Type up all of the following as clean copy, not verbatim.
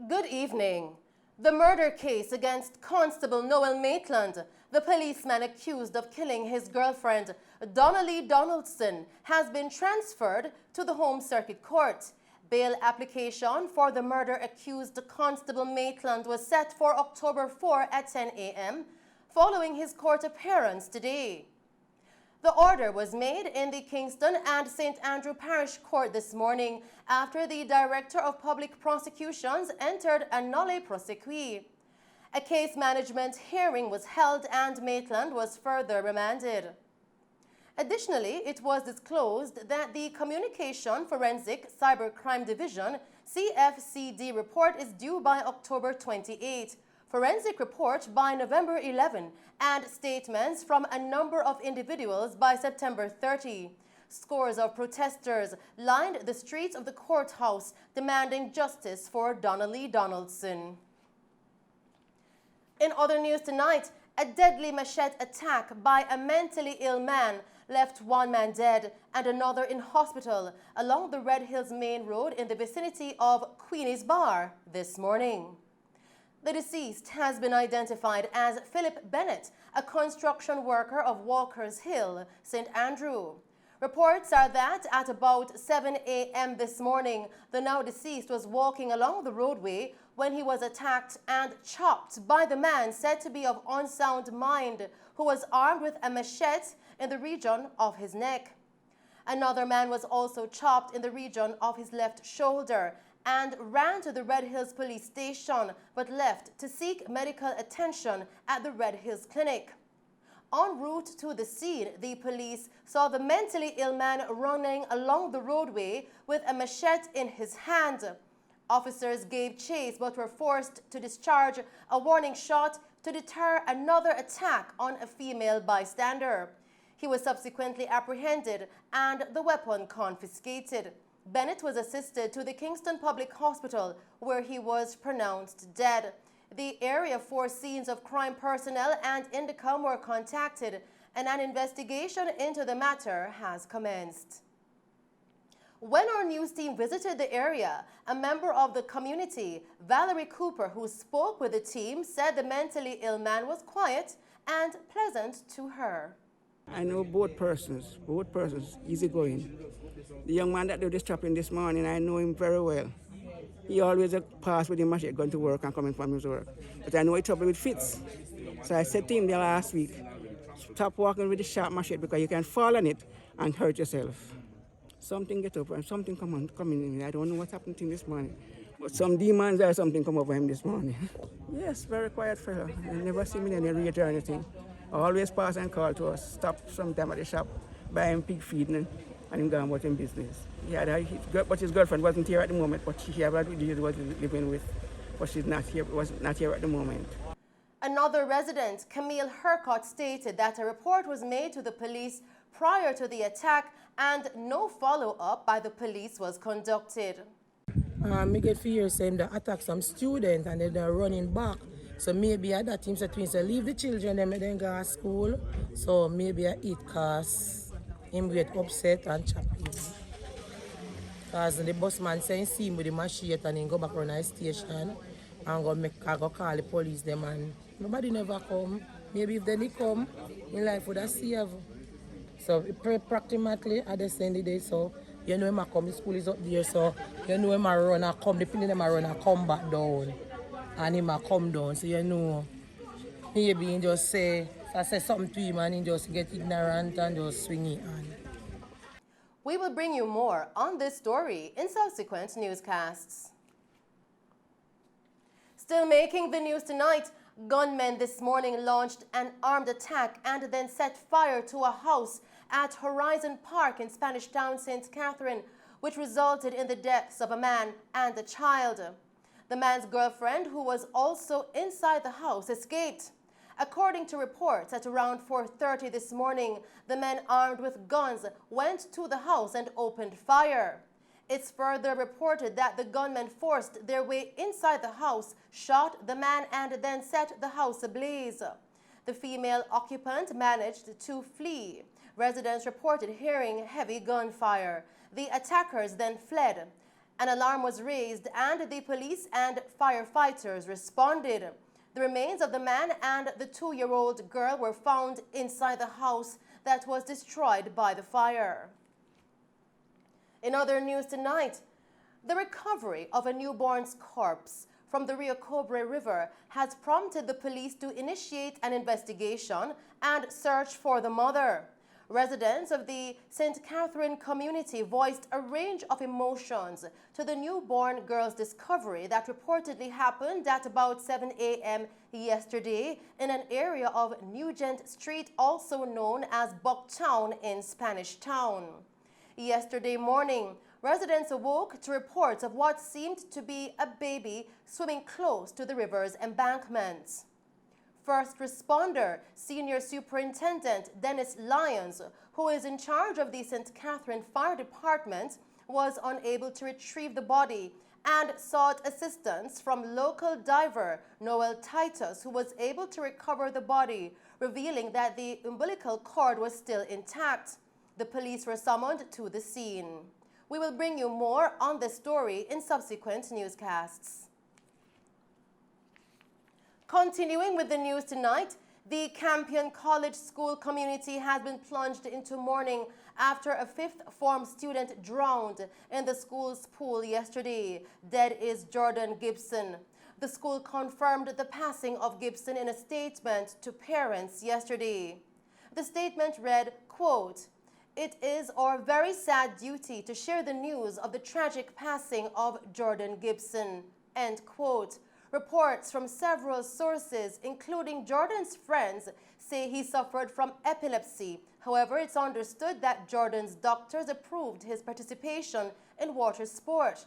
Good evening. The murder case against Constable Noel Maitland, the policeman accused of killing his girlfriend, Donnelly Donaldson, has been transferred to the Home Circuit Court. Bail application for the murder-accused Constable Maitland was set for October 4 at 10 a.m., following his court appearance today. The order was made in the Kingston and St. Andrew Parish Court this morning after the Director of Public Prosecutions entered a nolle prosequi. A case management hearing was held and Maitland was further remanded. Additionally, it was disclosed that the Communication Forensic Cybercrime Division CFCD report is due by October 28. Forensic report by November 11, and statements from a number of individuals by September 30. Scores of protesters lined the streets of the courthouse demanding justice for Donnelly Donaldson. In other news tonight, a deadly machete attack by a mentally ill man left one man dead and another in hospital along the Red Hills Main Road in the vicinity of Queenie's Bar this morning. The deceased has been identified as Philip Bennett, a construction worker of Walker's Hill, St. Andrew. Reports are that at about 7 a.m. this morning, the now deceased was walking along the roadway when he was attacked and chopped by the man said to be of unsound mind, who was armed with a machete in the region of his neck. Another man was also chopped in the region of his left shoulder and ran to the Red Hills police station but left to seek medical attention at the Red Hills Clinic. En route to the scene, the police saw the mentally ill man running along the roadway with a machete in his hand. Officers gave chase but were forced to discharge a warning shot to deter another attack on a female bystander. He was subsequently apprehended and the weapon confiscated. Bennett was assisted to the Kingston Public Hospital, where he was pronounced dead. The Area 4 scenes of crime personnel and Indicom were contacted, and an investigation into the matter has commenced. When our news team visited the area, a member of the community, Valerie Cooper, who spoke with the team, said the mentally ill man was quiet and pleasant to her. I know both persons, easygoing. The young man that did this trapping this morning, I know him very well. He always passed with the machete going to work and coming from his work. But I know he trouble with fits. So I said to him the last week, stop walking with the sharp machete because you can fall on it and hurt yourself. Something get up and something coming in. I don't know what happened to him this morning. But some demons or something come over him this morning. Yes, very quiet fellow. I never see me in any rage or anything. Always pass and call to us, stop sometime at the shop, buy him pig feed and him go about his business. But his girlfriend wasn't here at the moment, but she was living with, but she's not here, was not here at the moment. Another resident, Camille Hercott, stated that a report was made to the police prior to the attack and no follow-up by the police was conducted. I get fear saying they attack some students and then they're running back. So maybe at that time, so leave the children and then go to school. So maybe it cause him get upset and chop him. Because the busman saying see him with the machete and then go back around the station and go call the police them and nobody never come. Maybe if they did come, in life would have saved. So practically at the same day, so you know him come, the school is up there, so you know him run and come, the people them run and come back down. And he might come down, so you know, maybe he just say, if I say something to him and he just get ignorant and just swing it on. We will bring you more on this story in subsequent newscasts. Still making the news tonight, gunmen this morning launched an armed attack and then set fire to a house at Horizon Park in Spanish Town, St. Catherine, which resulted in the deaths of a man and a child. The man's girlfriend, who was also inside the house, escaped. According to reports, at around 4:30 this morning, the men armed with guns went to the house and opened fire. It's further reported that the gunmen forced their way inside the house, shot the man, and then set the house ablaze. The female occupant managed to flee. Residents reported hearing heavy gunfire. The attackers then fled. An alarm was raised and the police and firefighters responded. The remains of the man and the 2-year-old girl were found inside the house that was destroyed by the fire. In other news tonight, the recovery of a newborn's corpse from the Rio Cobre River has prompted the police to initiate an investigation and search for the mother. Residents of the St. Catherine community voiced a range of emotions to the newborn girl's discovery that reportedly happened at about 7 a.m. yesterday in an area of Nugent Street, also known as Bucktown in Spanish Town. Yesterday morning, residents awoke to reports of what seemed to be a baby swimming close to the river's embankment. First responder, Senior Superintendent Dennis Lyons, who is in charge of the St. Catherine Fire Department, was unable to retrieve the body and sought assistance from local diver Noel Titus, who was able to recover the body, revealing that the umbilical cord was still intact. The police were summoned to the scene. We will bring you more on this story in subsequent newscasts. Continuing with the news tonight, the Campion College school community has been plunged into mourning after a fifth-form student drowned in the school's pool yesterday. Dead is Jordan Gibson. The school confirmed the passing of Gibson in a statement to parents yesterday. The statement read, quote, "It is our very sad duty to share the news of the tragic passing of Jordan Gibson," end quote. Reports from several sources, including Jordan's friends, say he suffered from epilepsy. However, it's understood that Jordan's doctors approved his participation in water sport.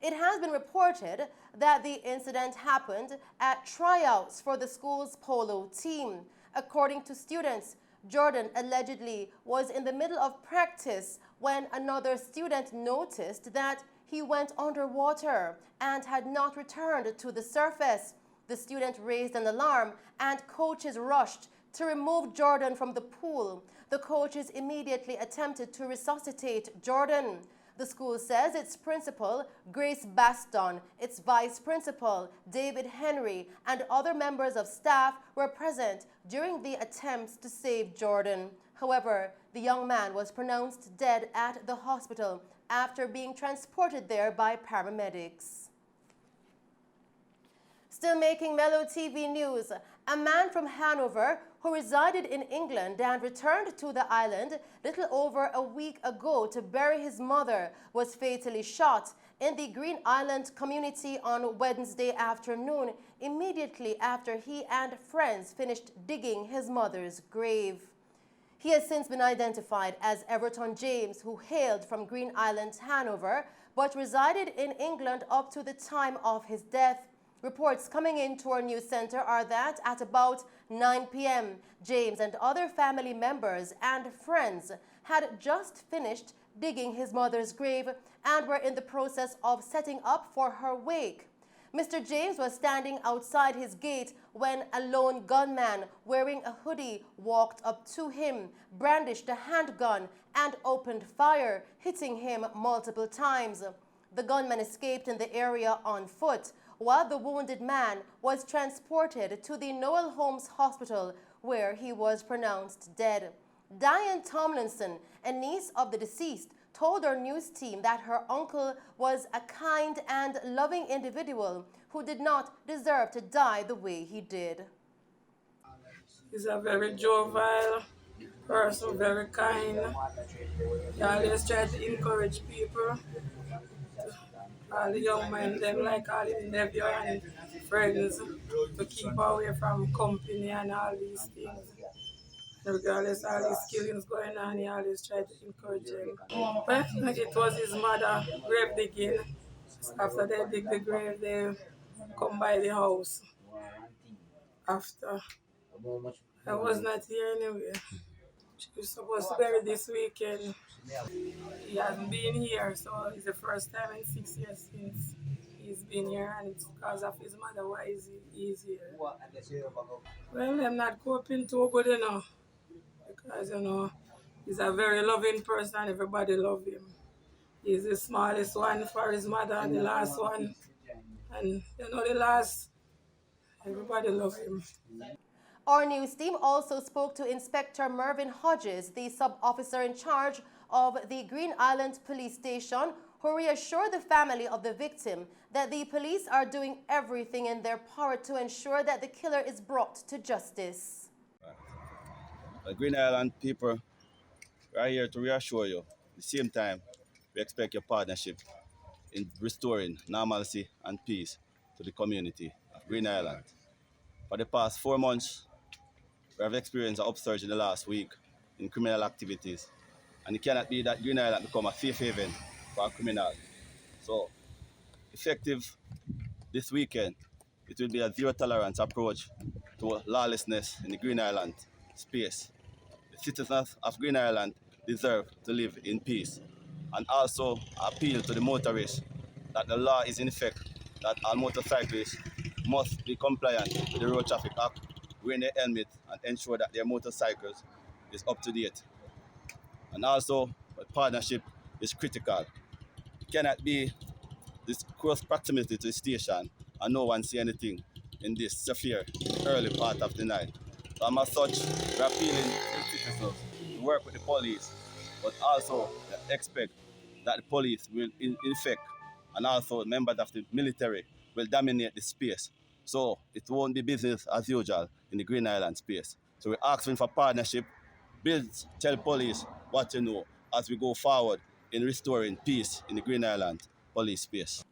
It has been reported that the incident happened at tryouts for the school's polo team. According to students, Jordan allegedly was in the middle of practice when another student noticed that he went underwater and had not returned to the surface. The student raised an alarm and coaches rushed to remove Jordan from the pool. The coaches immediately attempted to resuscitate Jordan. The school says its principal, Grace Baston, its vice principal, David Henry, and other members of staff were present during the attempts to save Jordan. However, the young man was pronounced dead at the hospital after being transported there by paramedics. Still making Mello TV news, a man from Hanover who resided in England and returned to the island little over a week ago to bury his mother was fatally shot in the Green Island community on Wednesday afternoon, immediately after he and friends finished digging his mother's grave. He has since been identified as Everton James, who hailed from Green Island, Hanover, but resided in England up to the time of his death. Reports coming into our news center are that at about 9 p.m., James and other family members and friends had just finished digging his mother's grave and were in the process of setting up for her wake. Mr. James was standing outside his gate when a lone gunman wearing a hoodie walked up to him, brandished a handgun, and opened fire, hitting him multiple times. The gunman escaped in the area on foot, while the wounded man was transported to the Noel Holmes Hospital, where he was pronounced dead. Diane Tomlinson, a niece of the deceased, told our news team that her uncle was a kind and loving individual who did not deserve to die the way he did. He's a very jovial person, very kind. He always try to encourage people. All the young men, them like all his nephew and friends, to keep away from company and all these things. Regardless of all these killings going on, he always tried to encourage them. But it was his mother grave digging. After they dig the grave, they come by the house. After I was not here anyway. She was supposed to bury this weekend. He hasn't been here, so it's the first time in 6 years since he's been here, and it's because of his mother why he's here. Well, I'm not coping too good, because he's a very loving person and everybody love him. He's the smallest one for his mother, the last one. And you know the last, everybody loves him. Our news team also spoke to Inspector Mervyn Hodges, the sub-officer in charge of the Green Island Police Station, who reassured the family of the victim that the police are doing everything in their power to ensure that the killer is brought to justice. The Green Island people are here to reassure you. At the same time, we expect your partnership in restoring normalcy and peace to the community of Green Island. For the past 4 months, we have experienced an upsurge in the last week in criminal activities. And it cannot be that Green Island become a safe haven for criminals. So, effective this weekend, it will be a zero tolerance approach to lawlessness in the Green Island space. The citizens of Green Island deserve to live in peace, and also appeal to the motorists that the law is in effect, that all motorcyclists must be compliant with the Road Traffic Act, wearing their helmet, and ensure that their motorcycles is up to date. And also, a partnership is critical. It cannot be this close proximity to the station and no one see anything in this severe early part of the night. So as such, we're appealing to the citizens to work with the police, but also expect that the police will in effect, and also members of the military will dominate the space. So it won't be business as usual in the Green Island space. So we're asking for partnership, build, tell police what you know as we go forward in restoring peace in the Green Island police space.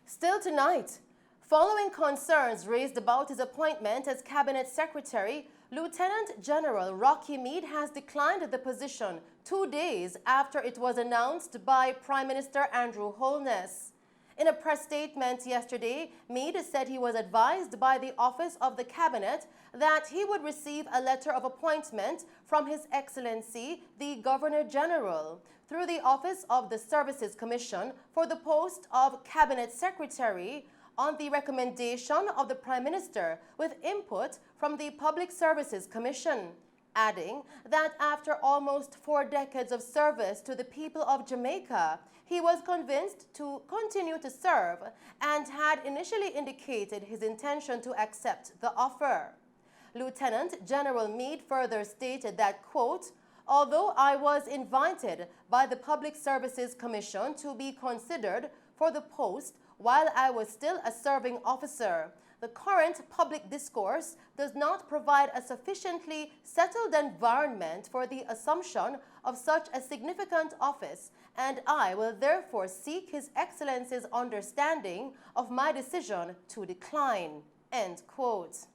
Still tonight, following concerns raised about his appointment as Cabinet Secretary, Lieutenant General Rocky Meade has declined the position 2 days after it was announced by Prime Minister Andrew Holness. In a press statement yesterday, Meade said he was advised by the Office of the Cabinet that he would receive a letter of appointment from His Excellency, the Governor-General, through the Office of the Services Commission for the post of Cabinet Secretary on the recommendation of the Prime Minister with input from the Public Services Commission, adding that after almost 4 decades of service to the people of Jamaica, he was convinced to continue to serve and had initially indicated his intention to accept the offer. Lieutenant General Meade further stated that, quote, "Although I was invited by the Public Services Commission to be considered for the post while I was still a serving officer, the current public discourse does not provide a sufficiently settled environment for the assumption of such a significant office, and I will therefore seek His Excellency's understanding of my decision to decline." End quote.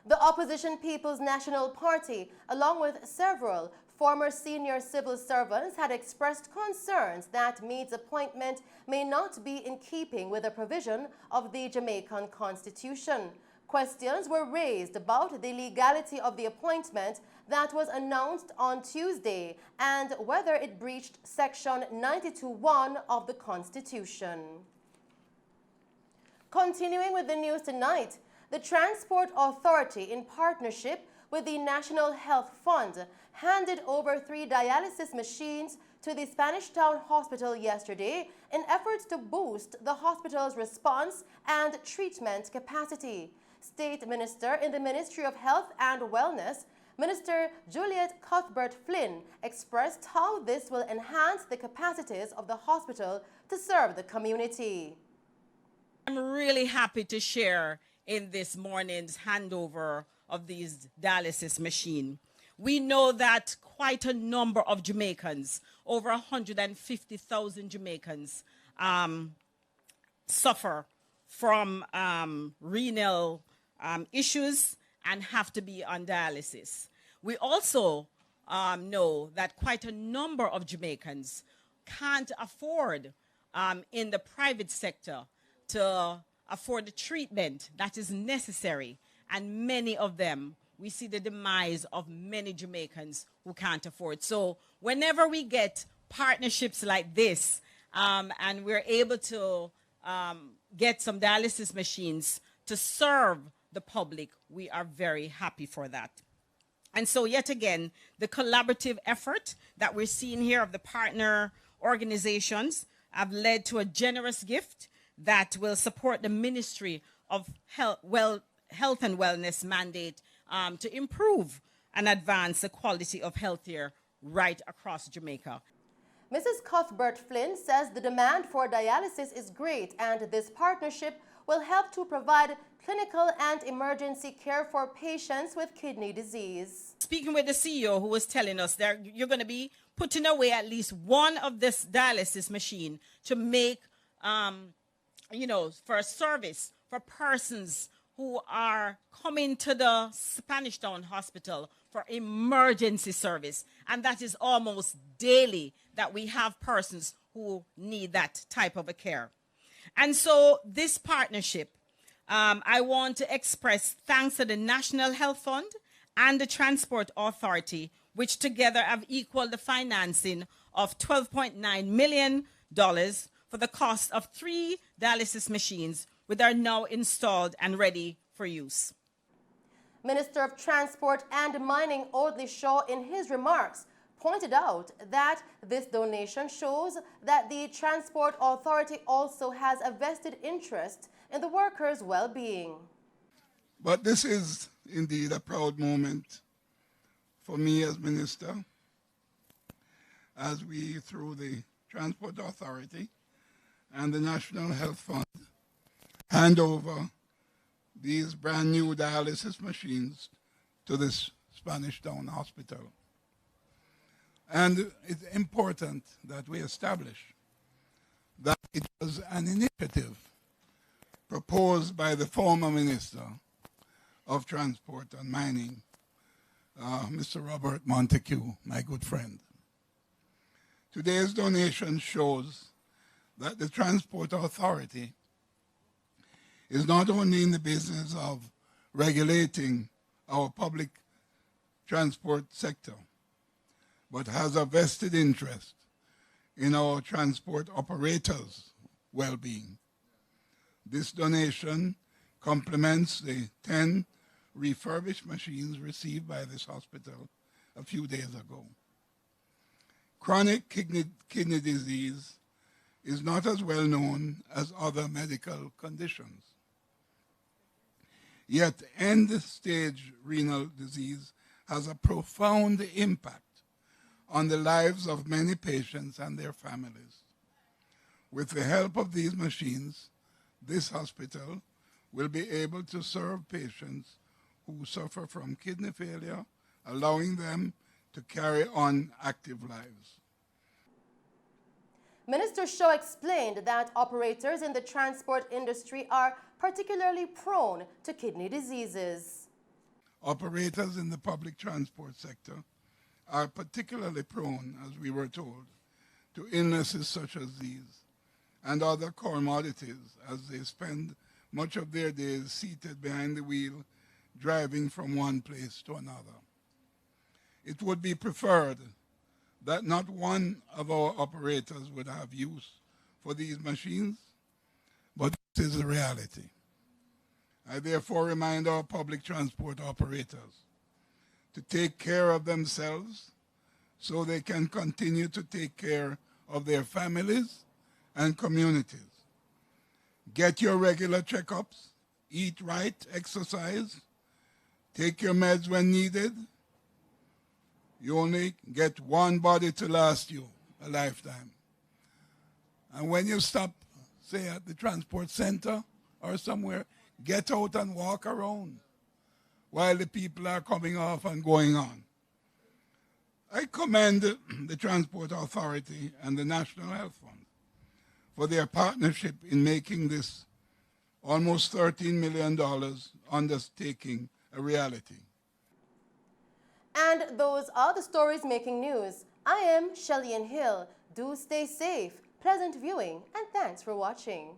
The opposition People's National Party, along with several former senior civil servants, had expressed concerns that Meade's appointment may not be in keeping with a provision of the Jamaican Constitution. Questions were raised about the legality of the appointment that was announced on Tuesday and whether it breached Section 92(1) of the Constitution. Continuing with the news tonight, the Transport Authority, in partnership with the National Health Fund, handed over 3 dialysis machines to the Spanish Town Hospital yesterday in efforts to boost the hospital's response and treatment capacity. State Minister in the Ministry of Health and Wellness, Minister Juliet Cuthbert-Flynn, expressed how this will enhance the capacities of the hospital to serve the community. I'm really happy to share in this morning's handover of these dialysis machines. We know that quite a number of Jamaicans, over 150,000 Jamaicans, suffer from renal issues and have to be on dialysis. We also know that quite a number of Jamaicans can't afford in the private sector to afford the treatment that is necessary, and many of them, we see the demise of many Jamaicans who can't afford. So whenever we get partnerships like this and we're able to get some dialysis machines to serve the public, we are very happy for that. And so yet again, the collaborative effort that we're seeing here of the partner organizations have led to a generous gift that will support the Ministry of Health and Wellness mandate to improve and advance the quality of healthcare right across Jamaica. Mrs. Cuthbert Flynn says the demand for dialysis is great and this partnership will help to provide clinical and emergency care for patients with kidney disease. Speaking with the CEO who was telling us that you're going to be putting away at least one of this dialysis machine to make, for a service for persons who are coming to the Spanish Town Hospital for emergency service. And that is almost daily that we have persons who need that type of a care. And so this partnership, I want to express thanks to the National Health Fund and the Transport Authority, which together have equaled the financing of $12.9 million for the cost of 3 dialysis machines, which are now installed and ready for use. Minister of Transport and Mining Audley Shaw, in his remarks, pointed out that this donation shows that the Transport Authority also has a vested interest in the workers' well-being. But this is indeed a proud moment for me as Minister, as we, through the Transport Authority and the National Health Fund, hand over these brand new dialysis machines to this Spanish Town Hospital. And it's important that we establish that it was an initiative proposed by the former Minister of Transport and Mining, Mr. Robert Montague, my good friend. Today's donation shows that the Transport Authority is not only in the business of regulating our public transport sector, but has a vested interest in our transport operators' well-being. This donation complements the 10 refurbished machines received by this hospital a few days ago. Chronic kidney disease is not as well known as other medical conditions. Yet end-stage renal disease has a profound impact on the lives of many patients and their families. With the help of these machines, this hospital will be able to serve patients who suffer from kidney failure, allowing them to carry on active lives. Minister Shaw explained that operators in the transport industry are particularly prone to kidney diseases. Operators in the public transport sector are particularly prone, as we were told, to illnesses such as these and other comorbidities as they spend much of their days seated behind the wheel, driving from one place to another. It would be preferred that not one of our operators would have use for these machines, but this is a reality. I therefore remind our public transport operators to take care of themselves so they can continue to take care of their families and communities. Get your regular checkups, eat right, exercise, take your meds when needed. You only get one body to last you a lifetime. And when you stop, say at the transport center or somewhere, get out and walk around while the people are coming off and going on. I commend the Transport Authority and the National Health Fund for their partnership in making this almost $13 million undertaking a reality. And those are the stories making news. I am Shelley Hill. Do stay safe, pleasant viewing, and thanks for watching.